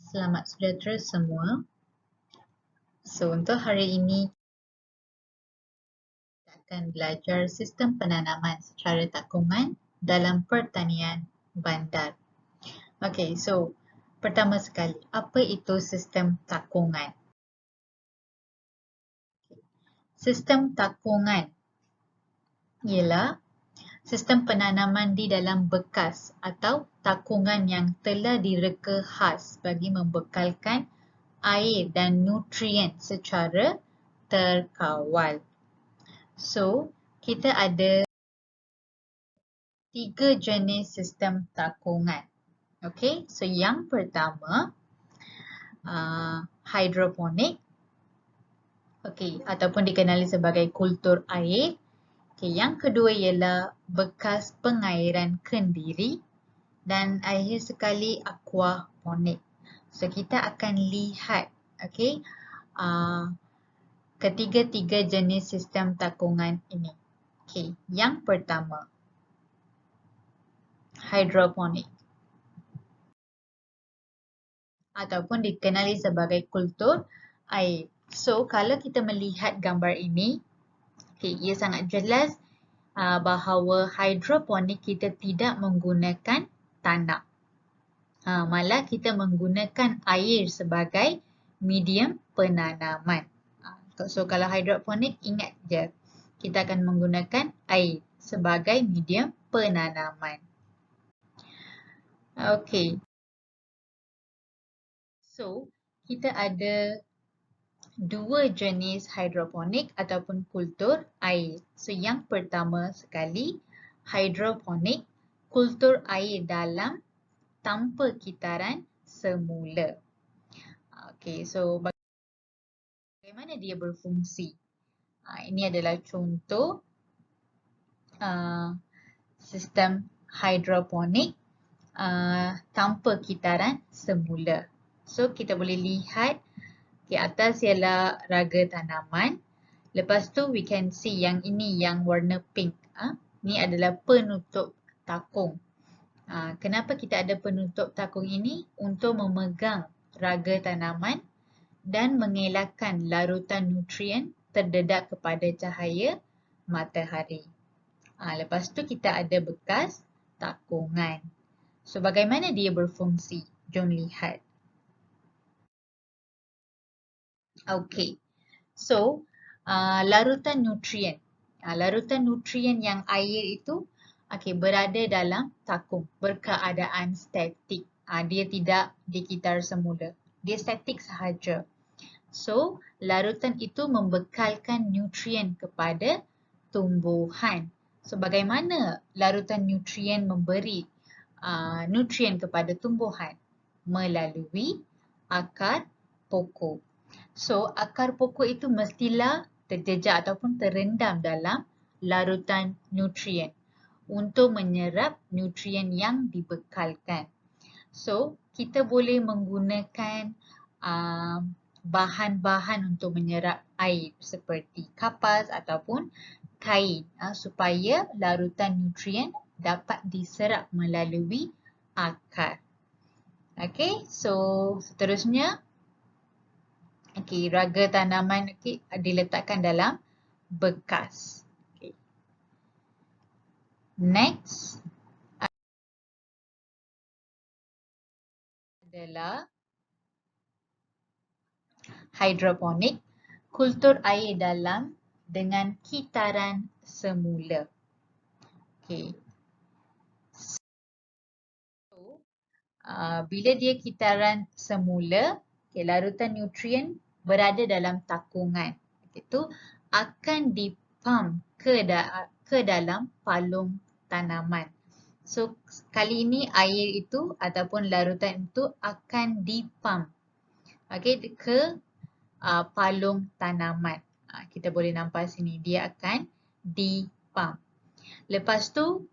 Selamat sejahtera semua. So, untuk hari ini kita akan belajar sistem penanaman secara takungan dalam pertanian bandar. Okey, so pertama sekali, apa itu sistem takungan? Sistem takungan ialah sistem penanaman di dalam bekas atau takungan yang telah direka khas bagi membekalkan air dan nutrien secara terkawal. So, kita ada 3 jenis sistem takungan. Okey, so yang pertama hidroponik. Okey, ataupun dikenali sebagai kultur air. Okey, yang kedua ialah bekas pengairan kendiri dan akhir sekali aquaponik. So kita akan lihat okey ketiga-tiga jenis sistem takungan ini. Okey, yang pertama hidroponik ataupun dikenali sebagai kultur air. So, kalau kita melihat gambar ini, okay, ia sangat jelas bahawa hidroponik kita tidak menggunakan tanah. Malah kita menggunakan air sebagai medium penanaman. So, kalau hidroponik, ingat je, kita akan menggunakan air sebagai medium penanaman. Okey. So, kita ada dua jenis hidroponik ataupun kultur air. So, yang pertama sekali, hidroponik, kultur air dalam tanpa kitaran semula. Okey, so bagaimana dia berfungsi? Ini adalah contoh sistem hidroponik tanpa kitaran semula. So, kita boleh lihat di atas ialah raga tanaman. Lepas tu we can see yang ini yang warna pink. Ni adalah penutup takung. Kenapa kita ada penutup takung ini? Untuk memegang raga tanaman dan mengelakkan larutan nutrien terdedak kepada cahaya matahari. Lepas tu kita ada bekas takungan. So, bagaimana dia berfungsi? Jom lihat. Okey. So, larutan nutrien. Larutan nutrien yang air itu berada dalam takung berkeadaan statik. Dia tidak dikitar semula. Dia statik sahaja. So, larutan itu membekalkan nutrien kepada tumbuhan. So, bagaimana larutan nutrien memberi nutrien kepada tumbuhan? Melalui akar pokok. So, akar pokok itu mestilah terjejak ataupun terendam dalam larutan nutrien untuk menyerap nutrien yang dibekalkan. So, kita boleh menggunakan bahan-bahan untuk menyerap air seperti kapas ataupun kain supaya larutan nutrien dapat diserap melalui akar. Okey, so seterusnya raga tanaman diletakkan dalam bekas. Next adalah hidroponik, kultur air dalam dengan kitaran semula. So, bila dia kitaran semula, larutan nutrien berada dalam takungan. Itu akan dipump ke dalam palung tanaman. So, kali ini air itu ataupun larutan itu akan dipump ke palung tanaman. Kita boleh nampak sini, dia akan dipump. Lepas tu,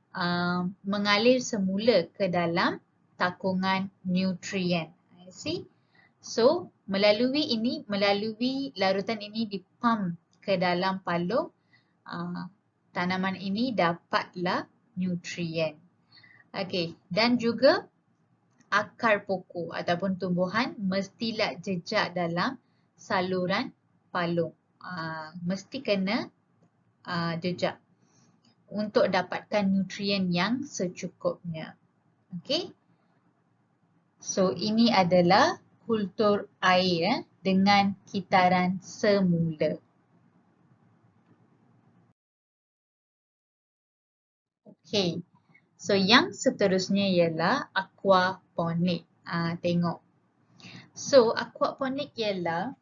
mengalir semula ke dalam takungan nutrien. See? So, melalui larutan ini dipump ke dalam palung, tanaman ini dapatlah nutrien. Okey, dan juga akar pokok ataupun tumbuhan mestilah jejak dalam saluran palung. Mesti kena jejak untuk dapatkan nutrien yang secukupnya. Okey. So ini adalah kultur air dengan kitaran semula. Okey. So yang seterusnya ialah aquaponik. Tengok. So aquaponik ialah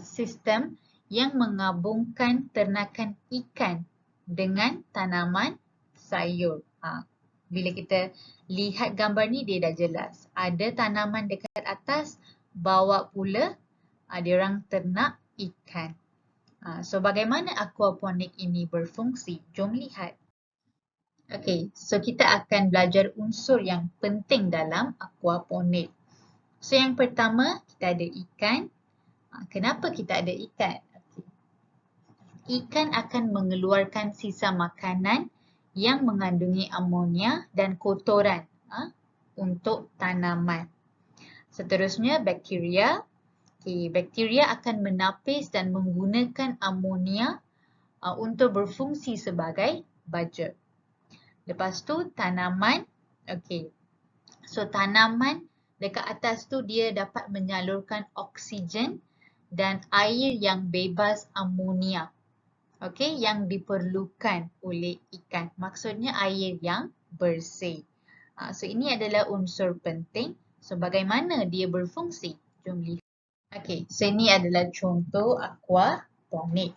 sistem yang menggabungkan ternakan ikan dengan tanaman sayur. Bila kita lihat gambar ni dia dah jelas. Ada tanaman dekat atas, bawah pula dia orang ternak ikan. So bagaimana aquaponik ini berfungsi? Jom lihat. Okey, so kita akan belajar unsur yang penting dalam aquaponik. So yang pertama kita ada ikan. Kenapa kita ada ikan? Ikan akan mengeluarkan sisa makanan yang mengandungi amonia dan kotoran untuk tanaman. Seterusnya bakteria. Bakteria akan menapis dan menggunakan amonia untuk berfungsi sebagai baja. Lepas tu tanaman. So tanaman dekat atas tu dia dapat menyalurkan oksigen dan air yang bebas amonia. Yang diperlukan oleh ikan. Maksudnya air yang bersih. So ini adalah unsur penting. So bagaimana dia berfungsi? Jom lihat. So ini adalah contoh aquaponik.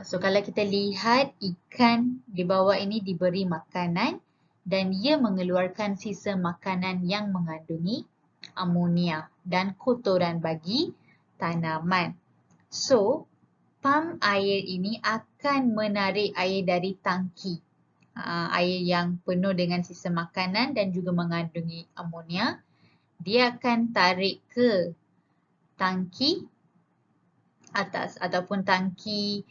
So kalau kita lihat ikan di bawah ini diberi makanan dan ia mengeluarkan sisa makanan yang mengandungi amonia dan kotoran bagi tanaman. So pam air ini akan menarik air dari tangki. Air yang penuh dengan sisa makanan dan juga mengandungi amonia. Dia akan tarik ke tangki atas ataupun tangki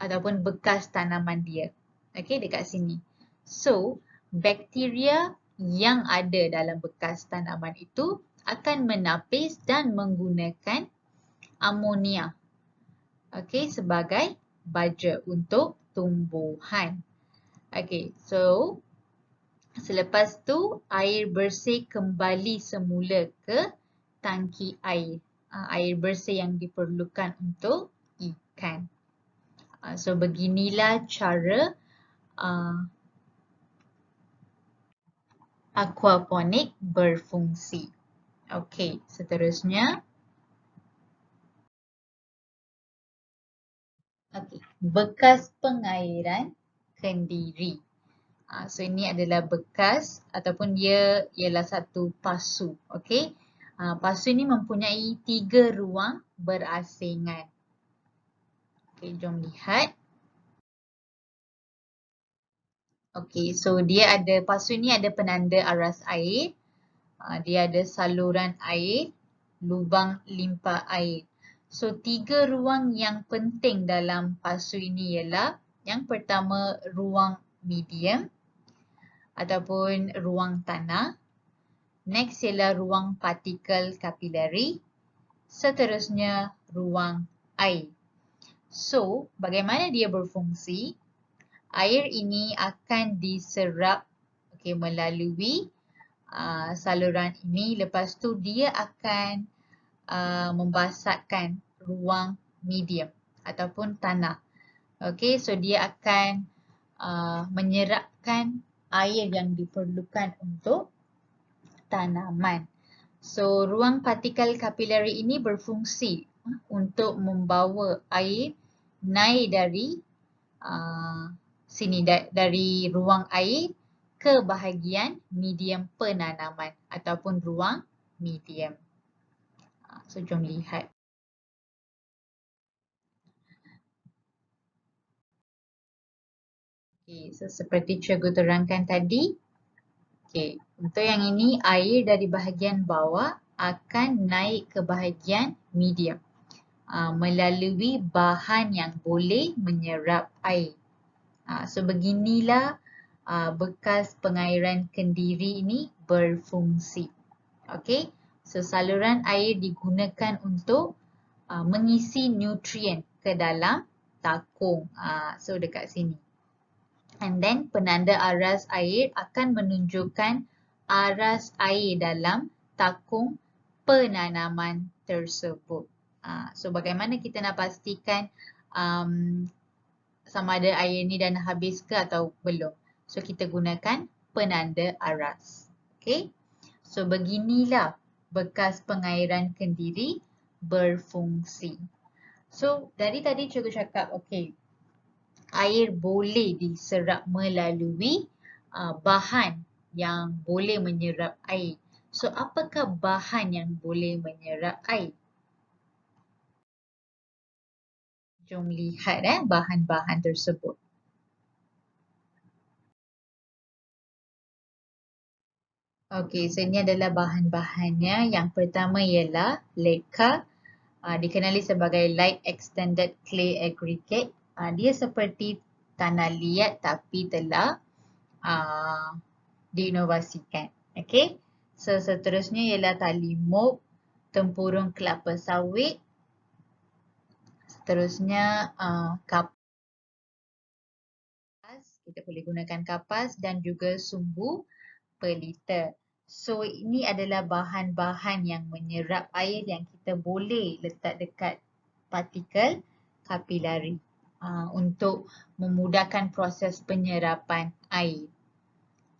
ataupun bekas tanaman dia. Dekat sini. So, bakteria yang ada dalam bekas tanaman itu akan menapis dan menggunakan amonia. Sebagai baja untuk tumbuhan. So selepas tu air bersih kembali semula ke tangki air. Air bersih yang diperlukan untuk ikan. So beginilah cara aquaponik berfungsi. Seterusnya. Bekas pengairan kendiri. So ini adalah bekas ataupun dia ialah satu pasu. Pasu ini mempunyai 3 ruang berasingan. Jom lihat. So dia ada, pasu ini ada penanda aras air. Dia ada saluran air, lubang limpa air. So 3 ruang yang penting dalam pasu ini ialah yang pertama ruang medium ataupun ruang tanah. Next ialah ruang partikel kapilari. Seterusnya ruang air. So bagaimana dia berfungsi? Air ini akan diserap melalui saluran ini. Lepas tu dia akan membasahkan ruang medium ataupun tanah. So dia akan menyerapkan air yang diperlukan untuk tanaman. So ruang partikel kapilari ini berfungsi untuk membawa air naik dari sini, dari ruang air ke bahagian medium penanaman ataupun ruang medium. So jom lihat. So seperti cikgu terangkan tadi. Untuk yang ini air dari bahagian bawah akan naik ke bahagian medium melalui bahan yang boleh menyerap air. So beginilah bekas pengairan kendiri ini berfungsi. Okay, so saluran air digunakan untuk mengisi nutrien ke dalam takung. So dekat sini. And then penanda aras air akan menunjukkan aras air dalam takung penanaman tersebut. So bagaimana kita nak pastikan sama ada air ni dah nak habis ke atau belum. So kita gunakan penanda aras. Okay. So beginilah bekas pengairan kendiri berfungsi. So dari tadi cikgu cakap, okay, air boleh diserap melalui bahan yang boleh menyerap air. So apakah bahan yang boleh menyerap air? Jom lihat bahan-bahan tersebut. Okey, so ini adalah bahan-bahannya. Yang pertama ialah leca, dikenali sebagai light extended clay aggregate. Dia seperti tanah liat tapi telah diinovasikan. Okey. So seterusnya ialah tali mop, tempurung kelapa sawit. Seterusnya kapas. Kita boleh gunakan kapas dan juga sumbu pelita. So ini adalah bahan-bahan yang menyerap air yang kita boleh letak dekat partikel kapilari untuk memudahkan proses penyerapan air.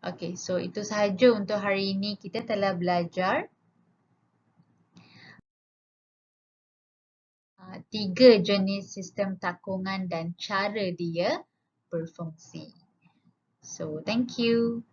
Okey, so itu sahaja untuk hari ini. Kita telah belajar 3 jenis sistem takungan dan cara dia berfungsi. So, thank you.